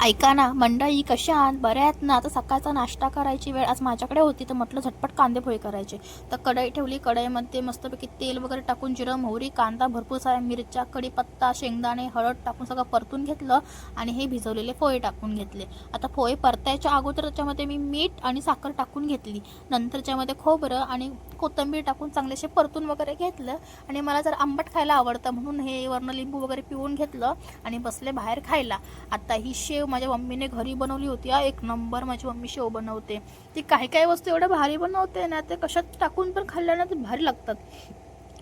ऐका ना मंडळी, कशा आहात? बऱ्या आहेत ना? आता सकाळचा नाश्ता करायची वेळ आज माझ्याकडे होती, तर म्हटलं झटपट कांदे पोहे करायचे. तर कढई ठेवली, कढईमध्ये मस्तपैकी तेल वगैरे टाकून जिरं मोहरी कांदा भरपूर साऱ्या मिरच्या कढीपत्ता शेंगदाणे हळद टाकून सगळं परतून घेतलं आणि हे भिजवलेले पोहे टाकून घेतले. आता पोहे परतायच्या अगोदर त्याच्यामध्ये मी मीठ आणि साखर टाकून घेतली. नंतर त्याच्यामध्ये खोबरं आणि कोथिंबीर टाकून चांगलेसे परतून वगैरे घेतलं. आणि मला जर आंबट खायला आवडतं म्हणून हे वर्ण लिंबू वगैरे पिळून घेतलं आणि बसले बाहेर खायला. आता ही शेव माझ्या मम्मीने घरी बनवली होती. एक नंबर माझी मम्मी शेव बनवते. ती काही काही वस्तू एवढ्या भारी बनवते ना, ते कशात टाकून पण खाल्ल्या ना ते भारी लागतात.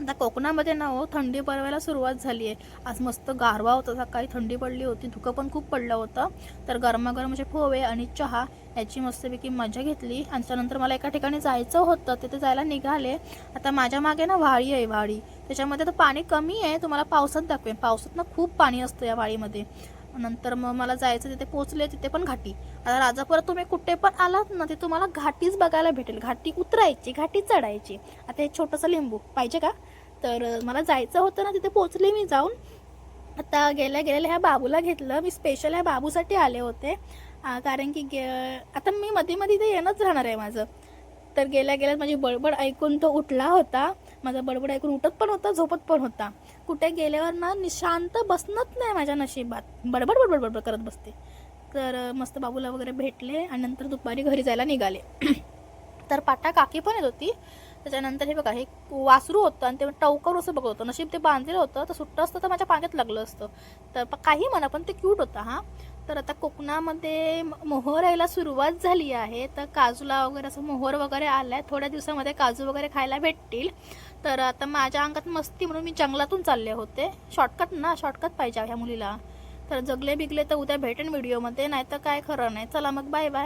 आता कोकणामध्ये ना थंडी पडायला सुरुवात झाली आहे. आज मस्त गारवा होता, सकाळी थंडी पडली होती, धुकं पण खूप पडलं होतं. तर गरमागरम असे पोहे आणि चहा याची मस्तपैकी मजा घेतली. आणि त्यानंतर मला एका ठिकाणी जायचं होतं, तिथे जायला निघाले. आता माझ्या मागे ना व्हाळी आहे, व्हाळी त्याच्यामध्ये तर पाणी कमी आहे. तुम्हाला पावसात दाखवेन, पावसात ना खूप पाणी असतं या व्हाळीमध्ये. नंतर मग मला जायचं, तिथे पोचले, तिथे पण घाटी. आता राजापुरात तुम्ही कुठे पण आलात ना, ते तुम्हाला घाटीच बघायला भेटेल. घाटी उतरायची, घाटी चढायची. आता हे छोटंसं लिंबू पाहिजे का? तर मला जायचं होतं ना, तिथे पोचले मी जाऊन. आता गेल्या गेल्या ह्या बाबूला घेतलं. मी स्पेशल ह्या बाबूसाठी आले होते, कारण की आता मी मध्ये मध्ये ते येणंच राहणार आहे माझं. तर गेल्या गेल्यात माझी बडबड ऐकून तो उठला होता. माझा बडबड ऐकून उठत पण होता, झोपत पण होता. कुठे गेल्यावर ना शांत बसणंच नाही माझ्या नशिबात, बडबड बडबड बडबड करत बसते. तर मस्त बाबूला वगैरे भेटले आणि नंतर दुपारी घरी जायला निघाले. तर पाटा काकी पण येत होती. त्याच्यानंतर हे बघा, हे वासरू होतं आणि ते टवकर असं बघत होतं. नशीब ते बांधलेलं होतं, तर सुट्टं असतं तर माझ्या पाण्यात लागलं असतं. तर काही म्हणा, पण ते क्यूट होतं. हां, तर आता कोकणामध्ये मोहर यायला सुरुवात झाली आहे. तर काजूला वगैरे असं मोहर वगैरे आलाय. थोड्या दिवसामध्ये काजू वगैरे खायला भेटतील. तर आता माझ्या अंगात मस्ती म्हणून मी जंगलातून चालले होते. शॉर्टकट ना, शॉर्टकट पाहिजे ह्या मुलीला. तर जगले बिगले तर उद्या भेटेन व्हिडिओमध्ये, नाही तर काय खरं नाही. चला मग, बाय बाय.